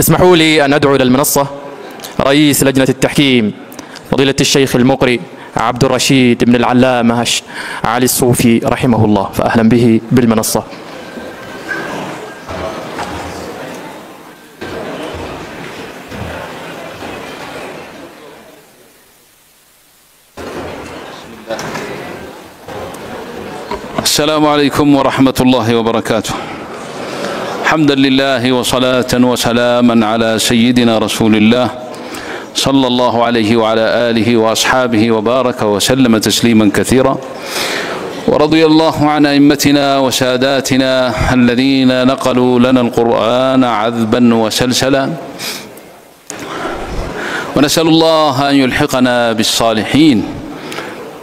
اسمحوا لي أن أدعو إلى المنصة رئيس لجنة التحكيم فضيلة الشيخ المقري عبد الرشيد بن العلامة علي الصوفي رحمه الله، فأهلا به بالمنصة. السلام عليكم ورحمة الله وبركاته. حمدا لله وصلاة وسلاما على سيدنا رسول الله صلى الله عليه وعلى آله وأصحابه وبارك وسلم تسليما كثيرا. ورضي الله عن أئمتنا وساداتنا الذين نقلوا لنا القرآن عذبا وسلسلا، ونسأل الله أن يلحقنا بالصالحين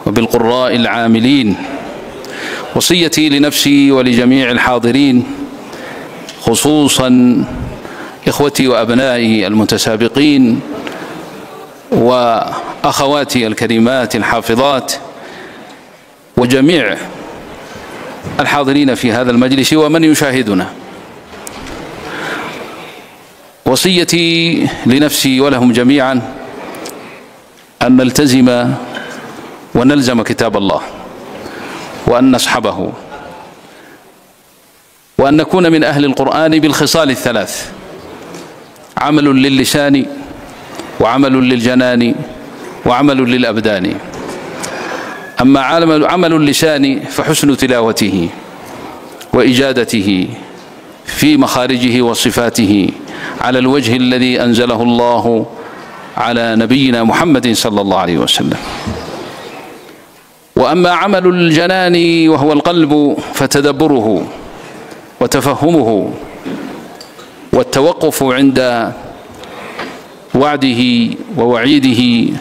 وبالقراء العاملين. وصيتي لنفسي ولجميع الحاضرين، خصوصا إخوتي وأبنائي المتسابقين وأخواتي الكريمات الحافظات وجميع الحاضرين في هذا المجلس ومن يشاهدنا، وصيتي لنفسي ولهم جميعا أن نلتزم ونلزم كتاب الله، وأن نصحبه، وأن نكون من أهل القرآن بالخصال الثلاث: عمل للسان، وعمل للجنان، وعمل للأبدان. أما عمل اللسان فحسن تلاوته وإجادته في مخارجه وصفاته على الوجه الذي أنزله الله على نبينا محمد صلى الله عليه وسلم. وأما عمل الجنان وهو القلب فتدبره وتفهمه والتوقف عند وعده ووعيده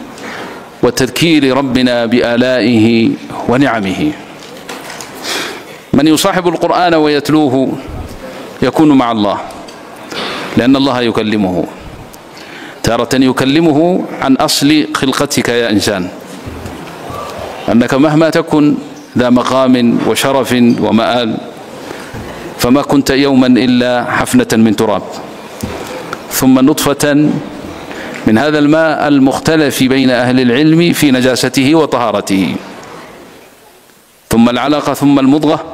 وتذكير ربنا بآلائه ونعمه. من يصاحب القرآن ويتلوه يكون مع الله، لأن الله يكلمه تارة، يكلمه عن أصل خلقتك يا إنسان، أنك مهما تكن ذا مقام وشرف ومآل فما كنت يوما إلا حفنة من تراب، ثم نطفة من هذا الماء المختلف بين أهل العلم في نجاسته وطهارته، ثم العلقة، ثم المضغة،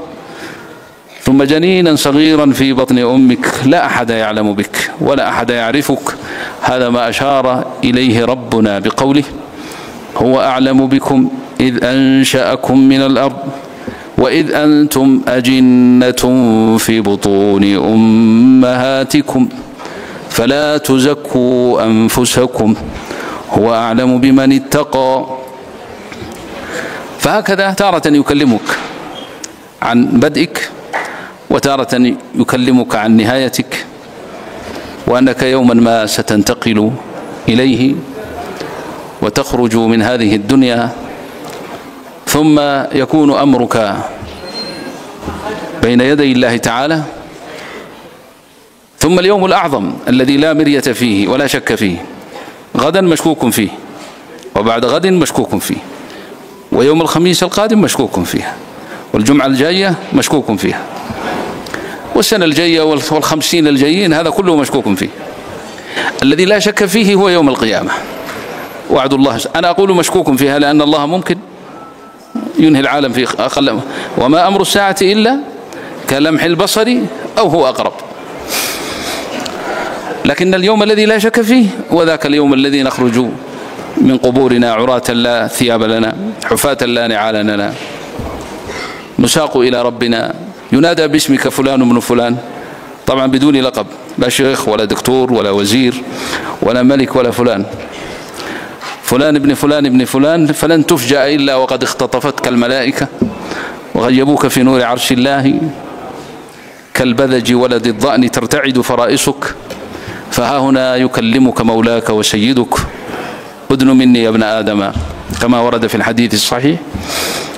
ثم جنينا صغيرا في بطن أمك لا أحد يعلم بك ولا أحد يعرفك. هذا ما أشار إليه ربنا بقوله: هو أعلم بكم إذ أنشأكم من الأرض وإذ أنتم أجنة في بطون أمهاتكم فلا تزكوا أنفسكم هو أعلم بمن اتقى. فهكذا تارة يكلمك عن بدئك، وتارة يكلمك عن نهايتك، وأنك يوما ما ستنتقل إليه وتخرج من هذه الدنيا، ثم يكون أمرك بين يدي الله تعالى. ثم اليوم الأعظم الذي لا مرية فيه ولا شك فيه، غدا مشكوك فيه، وبعد غد مشكوك فيه، ويوم الخميس القادم مشكوك فيه، والجمعة الجاية مشكوك فيها، والسنة الجاية والخمسين الجايين، هذا كله مشكوك فيه. الذي لا شك فيه هو يوم القيامة، وعد الله. أنا أقول مشكوك فيها لأن الله ممكن ينهي العالم في أقل، وما أمر الساعة إلا كلمح البصر أو هو أقرب. لكن اليوم الذي لا شك فيه وذاك اليوم الذي نخرج من قبورنا عراة لا ثياب لنا، حفاة لا نعال لنا، نساق إلى ربنا، ينادى باسمك فلان ابن فلان، طبعا بدون لقب، لا شيخ ولا دكتور ولا وزير ولا ملك ولا فلان، فلان ابن فلان ابن فلان، فلن تفجأ إلا وقد اختطفتك الملائكة وغيبوك في نور عرش الله كالبذج ولد الضأن ترتعد فرائسك. فها هنا يكلمك مولاك وسيدك: أدن مني يا ابن آدم، كما ورد في الحديث الصحيح،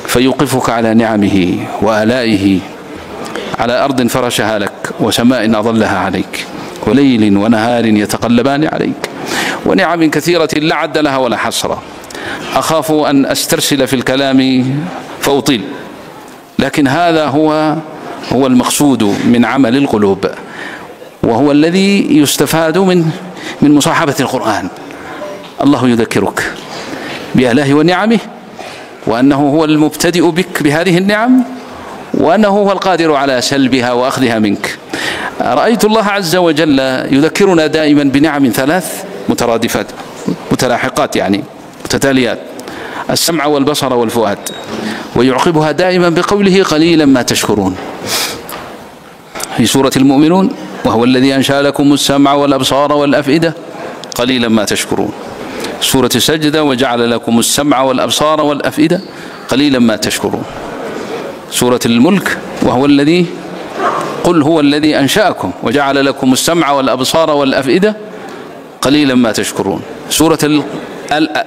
فيوقفك على نعمه وآلائه، على أرض فرشها لك، وسماء أظلها عليك، وليل ونهار يتقلبان عليك، ونعم كثيرة لا عد لها ولا حصر. أخاف أن أسترسل في الكلام فأطيل، لكن هذا هو المقصود من عمل القلوب. وهو الذي يستفاد من مصاحبة القرآن. الله يذكرك بآلاه ونعمه، وأنه هو المبتدئ بك بهذه النعم، وأنه هو القادر على سلبها وأخذها منك. رأيت الله عز وجل يذكرنا دائما بنعم ثلاث مترادفات متلاحقات، يعني متتاليات: السمع والبصر والفؤاد، ويعقبها دائما بقوله قليلا ما تشكرون. في سورة المؤمنون: وهو الذي أنشأ لكم السمع والأبصار والأفئدة قليلا ما تشكرون. سورة السجدة: وجعل لكم السمع والأبصار والأفئدة قليلا ما تشكرون. سورة الملك: وهو الذي قل هو الذي أنشأكم وجعل لكم السمع والأبصار والأفئدة قليلا ما تشكرون. سورة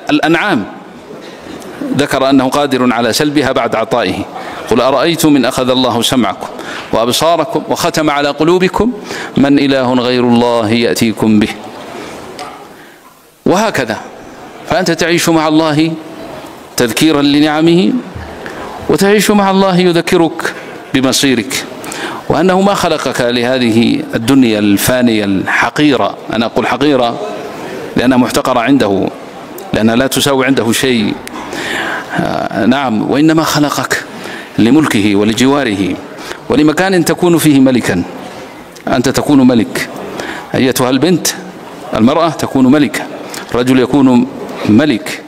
الأنعام ذكر أنه قادر على سلبها بعد عطائه: قل أرأيتم إن أخذ الله سمعكم وأبصاركم وختم على قلوبكم من إله غير الله يأتيكم به. وهكذا، فأنت تعيش مع الله تذكيرا لنعمه، وتعيش مع الله يذكرك بمصيرك، وأنه ما خلقك لهذه الدنيا الفانية الحقيرة. أنا أقول حقيرة لأنها محتقرة عنده، لأنها لا تساوي عنده شيء. نعم، وإنما خلقك لملكه ولجواره ولمكان تكون فيه ملكا. أنت تكون ملك، أيتها البنت المرأة تكون ملكة، الرجل يكون ملك.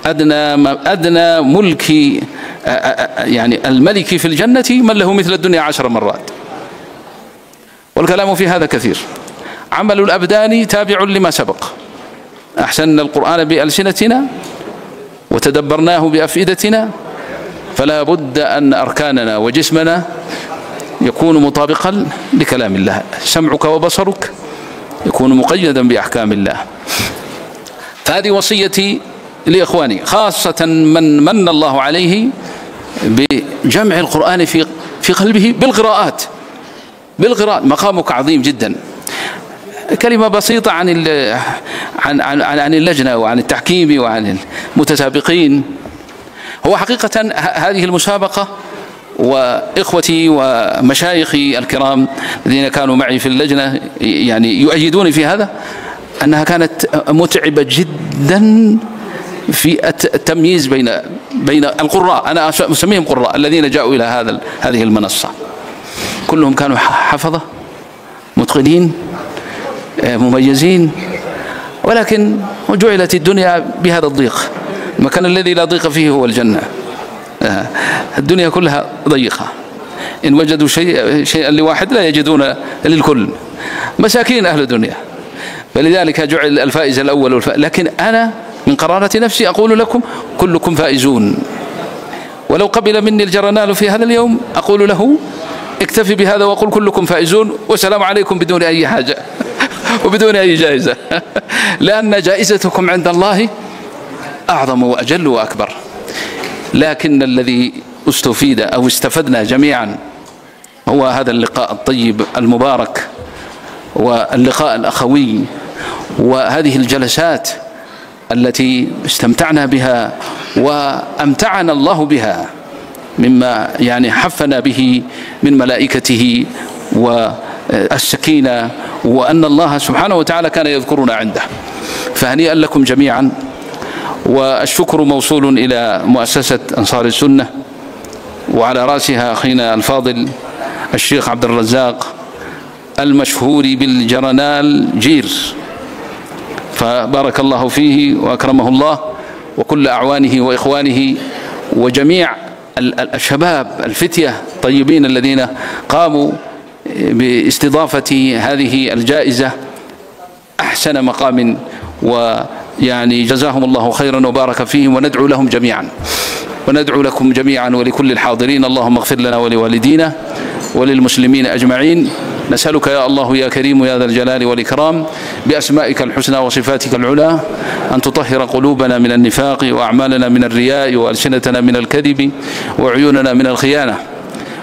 أدنى ملك يعني الملك في الجنة من له مثل الدنيا 10 مرات. والكلام في هذا كثير. عمل الأبدان تابع لما سبق. أحسننا القرآن بألسنتنا وتدبرناه بأفئدتنا، فلا بد أن أركاننا وجسمنا يكون مطابقا لكلام الله. سمعك وبصرك يكون مقيدا بأحكام الله. فهذه وصيتي لإخواني، خاصة من الله عليه بجمع القرآن في قلبه بالقراءات. مقامك عظيم جدا. كلمة بسيطة عن اللجنة وعن التحكيم وعن المتسابقين. هو حقيقة هذه المسابقة، وإخوتي ومشايخي الكرام الذين كانوا معي في اللجنة يعني يؤيدوني في هذا، أنها كانت متعبة جدا في التمييز بين القراء. أنا أسميهم قراء الذين جاءوا إلى هذه المنصة. كلهم كانوا حفظة متقنين مميزين، ولكن جعلت الدنيا بهذا الضيق. المكان الذي لا ضيق فيه هو الجنة. الدنيا كلها ضيقة. إن وجدوا شيئا لواحد لا يجدون للكل. مساكين أهل الدنيا. فلذلك جعل الفائز الأول لكن أنا من قرارة نفسي أقول لكم كلكم فائزون. ولو قبل مني الجرنال في هذا اليوم أقول له اكتفي بهذا وقل كلكم فائزون والسلام عليكم بدون أي حاجة وبدون أي جائزة، لأن جائزتكم عند الله أعظم وأجل وأكبر. لكن الذي استفيد أو استفدنا جميعا هو هذا اللقاء الطيب المبارك، واللقاء الأخوي، وهذه الجلسات التي استمتعنا بها وأمتعنا الله بها مما يعني حفنا به من ملائكته والسكينة، وأن الله سبحانه وتعالى كان يذكرنا عنده. فهنيئا لكم جميعا، والشكر موصول إلى مؤسسة أنصار السنة، وعلى رأسها أخينا الفاضل الشيخ عبد الرزاق المشهور بالجرنال جير، فبارك الله فيه وأكرمه الله، وكل أعوانه وإخوانه وجميع الشباب الفتية الطيبين الذين قاموا باستضافة هذه الجائزة أحسن مقام، ويعني جزاهم الله خيرا وبارك فيهم. وندعو لهم جميعا، وندعو لكم جميعا ولكل الحاضرين. اللهم اغفر لنا ولوالدينا وللمسلمين أجمعين. نسألك يا الله يا كريم يا ذا الجلال والإكرام بأسمائك الحسنى وصفاتك العلى أن تطهر قلوبنا من النفاق، وأعمالنا من الرياء، وألسنتنا من الكذب، وعيوننا من الخيانة.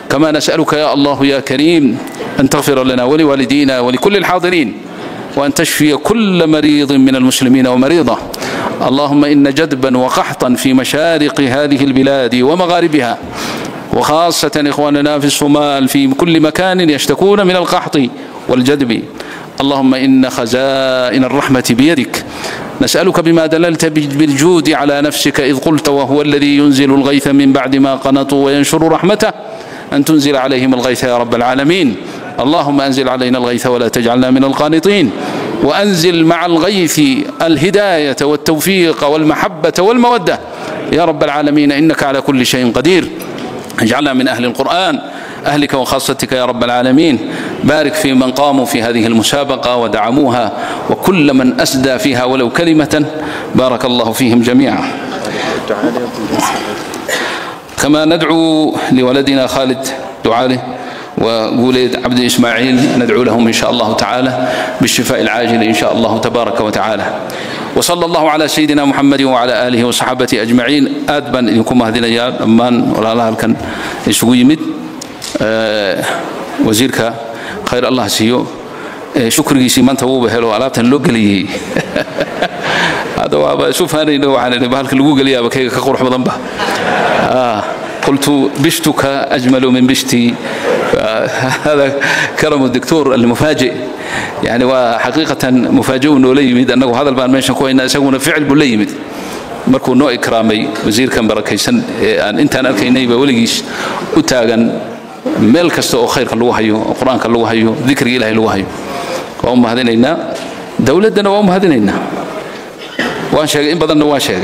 كما نسألك يا الله يا كريم أن تغفر لنا ولوالدينا ولكل الحاضرين، وأن تشفي كل مريض من المسلمين ومريضة. اللهم إن جدبا وقحطا في مشارق هذه البلاد ومغاربها وخاصة إخواننا في الصومال في كل مكان يشتكون من القحط والجدب. اللهم إن خزائن الرحمة بيدك، نسألك بما دللت بالجود على نفسك إذ قلت وهو الذي ينزل الغيث من بعد ما قنطوا وينشر رحمته أن تنزل عليهم الغيث يا رب العالمين. اللهم أنزل علينا الغيث ولا تجعلنا من القانطين، وأنزل مع الغيث الهداية والتوفيق والمحبة والمودة يا رب العالمين، إنك على كل شيء قدير. اجعلنا من أهل القرآن أهلك وخاصتك يا رب العالمين. بارك في من قاموا في هذه المسابقة ودعموها وكل من أسدى فيها ولو كلمة، بارك الله فيهم جميعا. كما ندعو لولدنا خالد دعاله ووليد عبد إسماعيل، ندعو لهم إن شاء الله تعالى بالشفاء العاجل إن شاء الله تبارك وتعالى. وصلى الله على سيدنا محمد وعلى آله وصحبه أجمعين. أدبا إنكم هذين يا أمان ولا الله كان يسوي يمد وزيرك خير الله سيو شكري سيمان توبه هلو على تنلوجلي هذا وابا شوف هذا إنه على نبالك اللوجلي أبا كي كقرح مضنبه قلت بشتك أجمل من بشتي. هذا كرم الدكتور المفاجئ يعني، وحقيقة مفاجئ إنه ليمد أنه هذا البان ماشي كوي الناس يسوون فعل بليمد مركو نوع إكرامي وزير كان بركيسن أنت أنا كيني بوليش أتاجن مال كستو خير كله هيو القرآن كله هيو ذكر إله له هيو وهم هذيننا دولتنا وهم هذيننا وانشاء إن بدنا وانشاء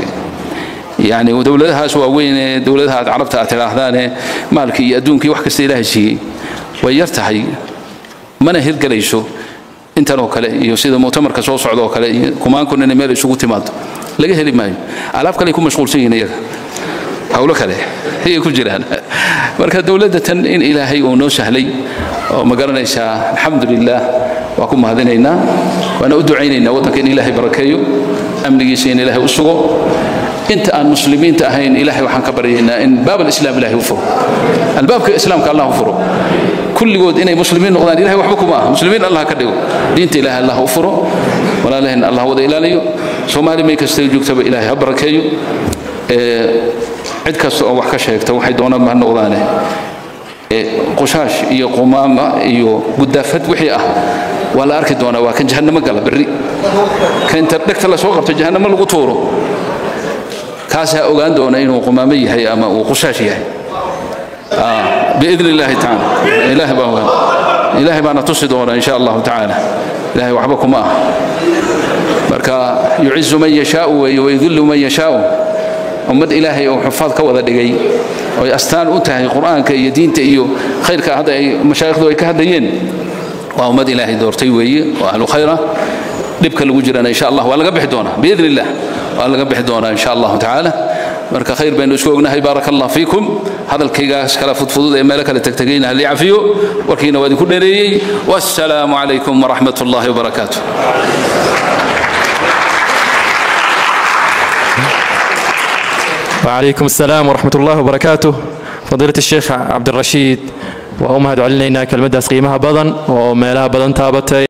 يعني ودولتها سوا وين دولتها عرفتها تلاحظانه مالكي أدونك وحكي استيله شيء ويرتحي من هير قليشو انت لو كلا يصير مؤتمر كسوس عضو كلا كمان كنا نميل شو تماد لقيه اللي ماي علاف كلا يكون مشغول شيء هنا حوله كلا هي كل جيران مركز دولة إن إلهي ونوسه لي ومقرنا إنشاء الحمد لله وأكون هذيننا وأنا أدعينا وطنك إن إلهي بركيه أمني شيء إلهي أسقو أنت المسلمين تأهين إلهي وحن كبرينا إن باب الإسلام إلهي وفر الباب كإسلام كالله وفره كل جود إن مسلمين نقدان إلهي وحبكم مسلمين الله كديو دينت إله الله وفره ولا له إن الله وذا إلهي سومالي ما يكستيجوا كتب إلهي بركيه عد كسر وحكي شيء توحيد دونا ما نقدانه قشاش يقومام قدافت وحياه ولا أركض دونا وكان جهنم قال بري كان تبدك الله سوق جهنم القطوره كاسها أوغان دونا إنه قمامي هي أما وقشاش هي بإذن الله تعالى إلهي بأن تصدونا إن شاء الله تعالى إلهي وحبكم بركة يعز من يشاء ويذل من يشاء أمد إلهي وحفاظ كوذا دقي ويستان أنتهي القرآن كي دين تأيو خير كهذا مشايخ ذوي كهديين وأمد إلهي دورتي وي وأهل خيره نبكى الوجرنا إن شاء الله ولا قبح دونا بإذن الله ولا قبح دونا إن شاء الله تعالى بركة خير بين أسبوعنا بارك الله فيكم هذا الكيغاس كلا فضفض مالك لتكتجين اللي عفيو وكينا ودي كل والسلام عليكم ورحمة الله وبركاته. وعليكم السلام ورحمة الله وبركاته. فضيلة الشيخ عبد الرشيد وأمهد علينا كلمة قيمها بدن ومالها بدن تابت